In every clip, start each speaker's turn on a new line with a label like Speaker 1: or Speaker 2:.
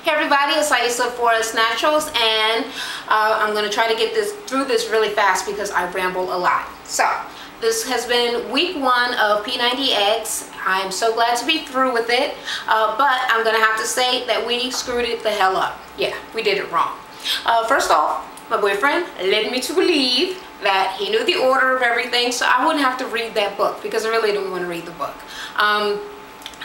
Speaker 1: Hey everybody, it's Aisa Forest Naturals, and I'm going to try to get through this really fast because I ramble a lot. So, this has been week 1 of P90X. I'm so glad to be through with it, but I'm going to have to say that we screwed it the hell up. Yeah, we did it wrong. First off, my boyfriend led me to believe that he knew the order of everything, so I wouldn't have to read that book because I really didn't want to read the book.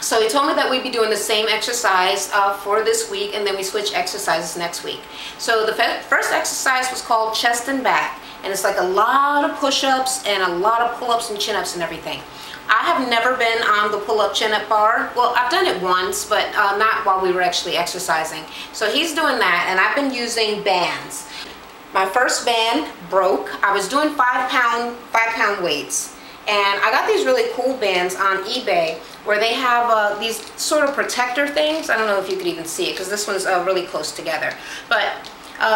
Speaker 1: So he told me that we'd be doing the same exercise for this week, and then we switch exercises next week. So the first exercise was called chest and back, and it's like a lot of push-ups and a lot of pull-ups and chin-ups and everything. I have never been on the pull-up chin-up bar. Well, I've done it once, but not while we were actually exercising. So he's doing that, and I've been using bands. My first band broke. I was doing 5-pound weights, and I got these really cool bands on eBay where they have these sort of protector things. I don't know if you could even see it because this one's really close together. But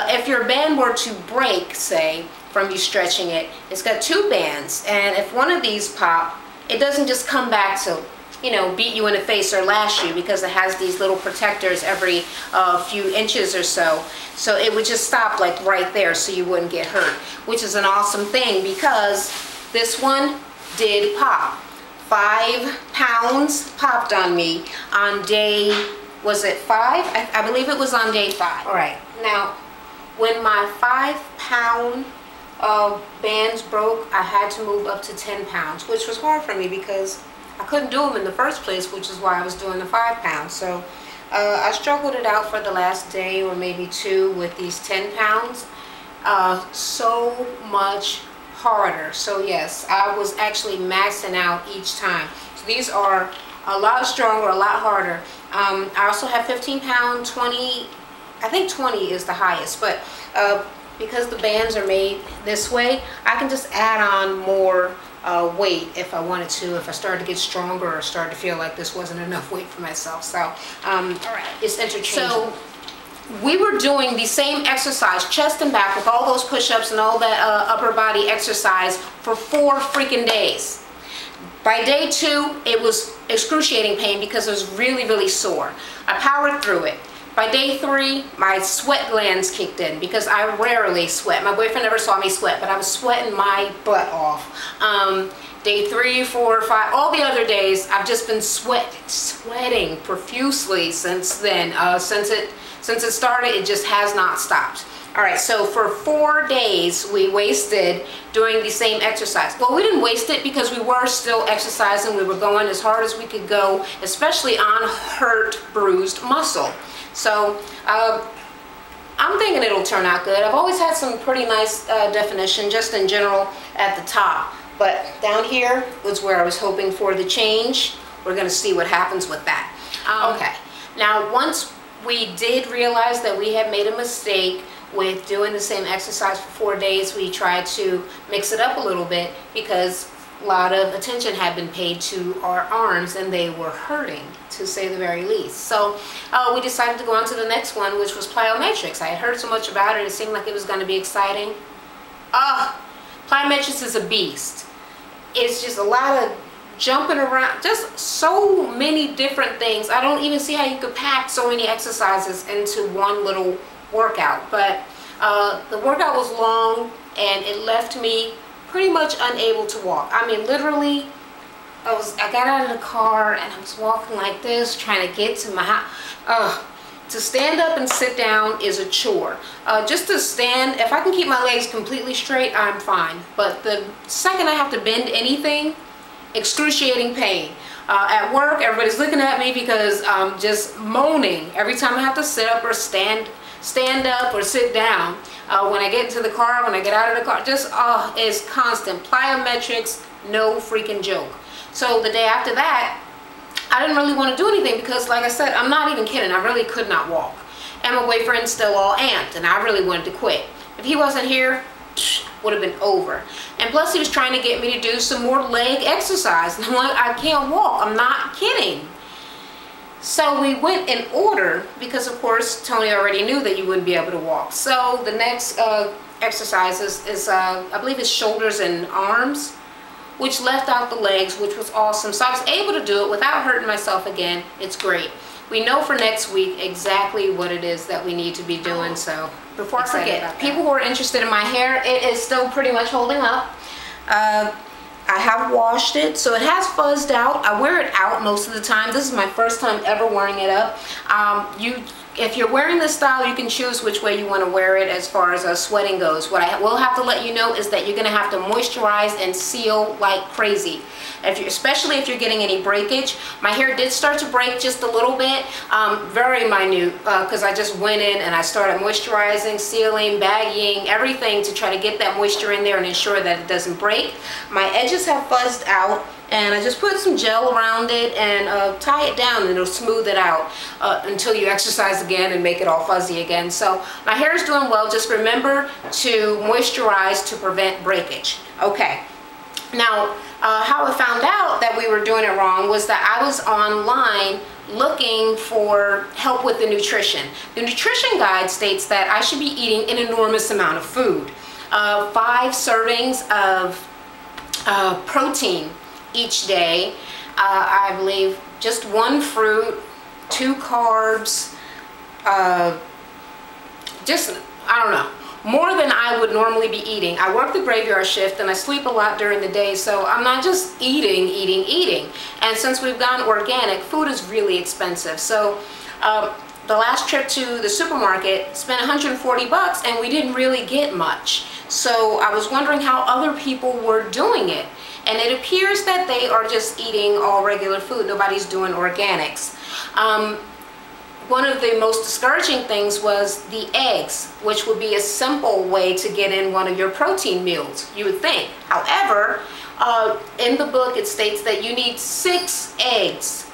Speaker 1: if your band were to break, say, from you stretching it, it's got 2 bands, and if one of these pop, it doesn't just come back to, you know, beat you in the face or lash you, because it has these little protectors every few inches or so. So it would just stop like right there so you wouldn't get hurt, which is an awesome thing because this one did pop. 5 pounds popped on me on day, was it 5? I believe it was on day 5. All right, now when my 5-pound bands broke, I had to move up to 10 pounds, which was hard for me because I couldn't do them in the first place, which is why I was doing the 5 pounds. So I struggled it out for the last day or maybe 2 with these 10 pounds. So much harder. So yes, I was actually maxing out each time. So these are a lot stronger, a lot harder. I also have 15-pound, 20, I think 20 is the highest, but because the bands are made this way, I can just add on more weight if I wanted to, if I started to get stronger or started to feel like this wasn't enough weight for myself. So all right, it's interchangeable. So we were doing the same exercise, chest and back, with all those push-ups and all that upper body exercise for 4 freaking days. By day 2, it was excruciating pain because it was really, really sore. I powered through it. By day 3, my sweat glands kicked in because I rarely sweat. My boyfriend never saw me sweat, but I was sweating my butt off. Day 3, 4, 5, all the other days, I've just been sweating profusely since then. Since it started, it just has not stopped. All right, so for 4 days, we wasted doing the same exercise. Well, we didn't waste it because we were still exercising. We were going as hard as we could go, especially on hurt, bruised muscle. So I'm thinking it'll turn out good. I've always had some pretty nice definition just in general at the top. But down here was where I was hoping for the change. We're going to see what happens with that. Okay, now once we did realize that we had made a mistake with doing the same exercise for 4 days, we tried to mix it up a little bit because a lot of attention had been paid to our arms and they were hurting, to say the very least. So we decided to go on to the next one, which was plyometrics. I had heard so much about it, it seemed like it was going to be exciting. Plyometrics is a beast. It's just a lot of jumping around, just so many different things. I don't even see how you could pack so many exercises into one little workout. But the workout was long and it left me pretty much unable to walk. I mean, literally, I got out of the car and I was walking like this, trying to get to my house. To stand up and sit down is a chore. Just to stand, if I can keep my legs completely straight, I'm fine. But the second I have to bend anything, excruciating pain. At work, everybody's looking at me because I'm just moaning every time I have to sit up or stand up or sit down. When I get into the car, when I get out of the car, just it's constant. Plyometrics, no freaking joke. So the day after that, I didn't really want to do anything because, like I said, I'm not even kidding, I really could not walk. And my boyfriend's still all amped, and I really wanted to quit. If he wasn't here, would have been over. And plus he was trying to get me to do some more leg exercise. And I'm like, I can't walk, I'm not kidding. So we went in order because, of course, Tony already knew that you wouldn't be able to walk. So the next exercise is I believe it's shoulders and arms, which left out the legs, which was awesome. So I was able to do it without hurting myself again. It's great. we know for next week exactly what it is that we need to be doing. So before I forget, people who are interested in my hair, it is still pretty much holding up. I have washed it, so it has fuzzed out. I wear it out most of the time. This is my first time ever wearing it up. If you're wearing this style, you can choose which way you want to wear it as far as sweating goes. What I will have to let you know is that you're going to have to moisturize and seal like crazy. Especially if you're getting any breakage. My hair did start to break just a little bit, very minute, because I just went in and I started moisturizing, sealing, bagging, everything to try to get that moisture in there and ensure that it doesn't break. My edges have fuzzed out, and I just put some gel around it and tie it down, and it'll smooth it out until you exercise again and make it all fuzzy again. So my hair is doing well. Just remember to moisturize to prevent breakage. Okay. Now, how I found out that we were doing it wrong was that I was online looking for help with the nutrition. The nutrition guide states that I should be eating an enormous amount of food. 5 servings of protein each day. I believe just 1 fruit, 2 carbs, just, I don't know, more than I would normally be eating. I work the graveyard shift and I sleep a lot during the day, so I'm not just eating. And since we've gone organic, food is really expensive. So the last trip to the supermarket, spent 140 bucks and we didn't really get much. So I was wondering how other people were doing it. And it appears that they are just eating all regular food. Nobody's doing organics. One of the most discouraging things was the eggs, which would be a simple way to get in one of your protein meals, you would think. However, in the book it states that you need 6 eggs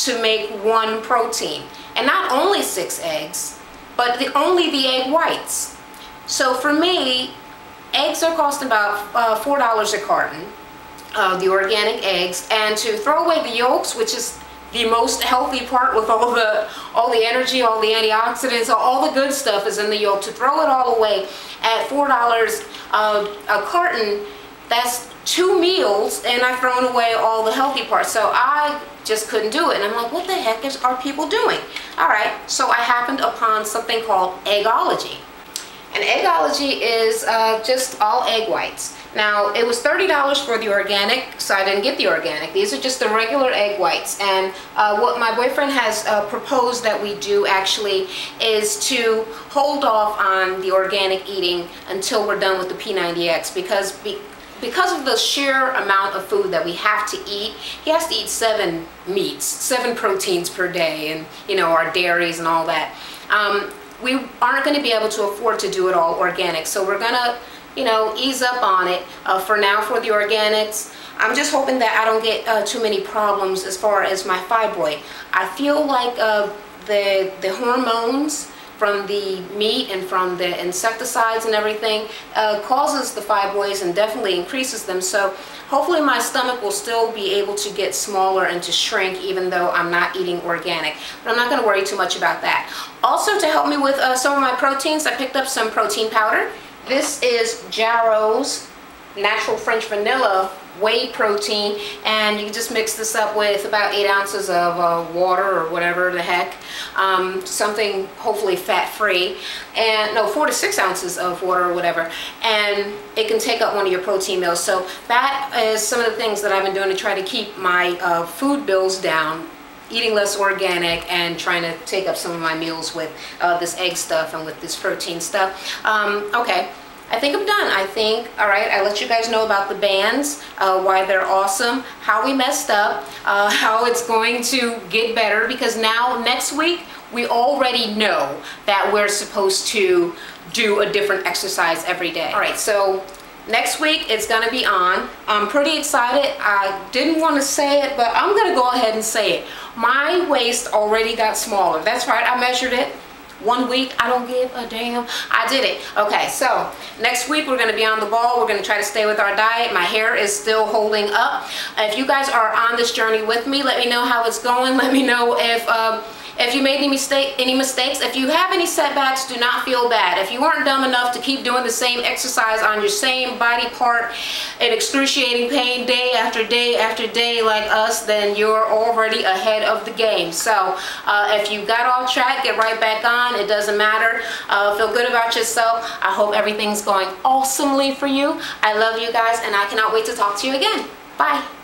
Speaker 1: to make 1 protein. And not only 6 eggs, but only the egg whites. So for me, eggs are costing about $4 a carton. The organic eggs, and to throw away the yolks, which is the most healthy part with all the energy, all the antioxidants, all the good stuff is in the yolk. To throw it all away at $4 a carton, that's 2 meals, and I've thrown away all the healthy parts. So I just couldn't do it, and I'm like, what the heck are people doing? All right, so I happened upon something called eggology. And eggology is just all egg whites. Now, it was $30 for the organic, so I didn't get the organic. These are just the regular egg whites. And what my boyfriend has proposed that we do actually is to hold off on the organic eating until we're done with the P90X, because of the sheer amount of food that we have to eat. He has to eat 7 meats, 7 proteins per day, and you know, our dairies and all that. We aren't going to be able to afford to do it all organic, so we're gonna, you know, ease up on it for now for the organics. I'm just hoping that I don't get too many problems as far as my fibroid. I feel like the hormones from the meat and from the insecticides and everything causes the fibroids and definitely increases them. So hopefully my stomach will still be able to get smaller and to shrink even though I'm not eating organic. But I'm not going to worry too much about that. Also, to help me with some of my proteins, I picked up some protein powder. This is Jarrow's Natural French Vanilla whey protein, and you can just mix this up with about 8 ounces of water or whatever the heck, something hopefully fat-free, and no, 4 to 6 ounces of water or whatever, and it can take up one of your protein meals. So that is some of the things that I've been doing to try to keep my food bills down, eating less organic and trying to take up some of my meals with this egg stuff and with this protein stuff. Okay. I think I'm done. I think, all right, I let you guys know about the bands, why they're awesome, how we messed up, how it's going to get better, because now next week we already know that we're supposed to do a different exercise every day. All right, so next week it's going to be on. I'm pretty excited. I didn't want to say it, but I'm going to go ahead and say it. My waist already got smaller. That's right, I measured it. 1 week, I don't give a damn. I did it. Okay, so next week we're going to be on the ball. We're going to try to stay with our diet. My hair is still holding up. If you guys are on this journey with me, let me know how it's going. Let me know If you made any mistakes, if you have any setbacks, do not feel bad. If you weren't dumb enough to keep doing the same exercise on your same body part in excruciating pain day after day after day like us, then you're already ahead of the game. So if you got off track, get right back on. It doesn't matter. Feel good about yourself. I hope everything's going awesomely for you. I love you guys, and I cannot wait to talk to you again. Bye.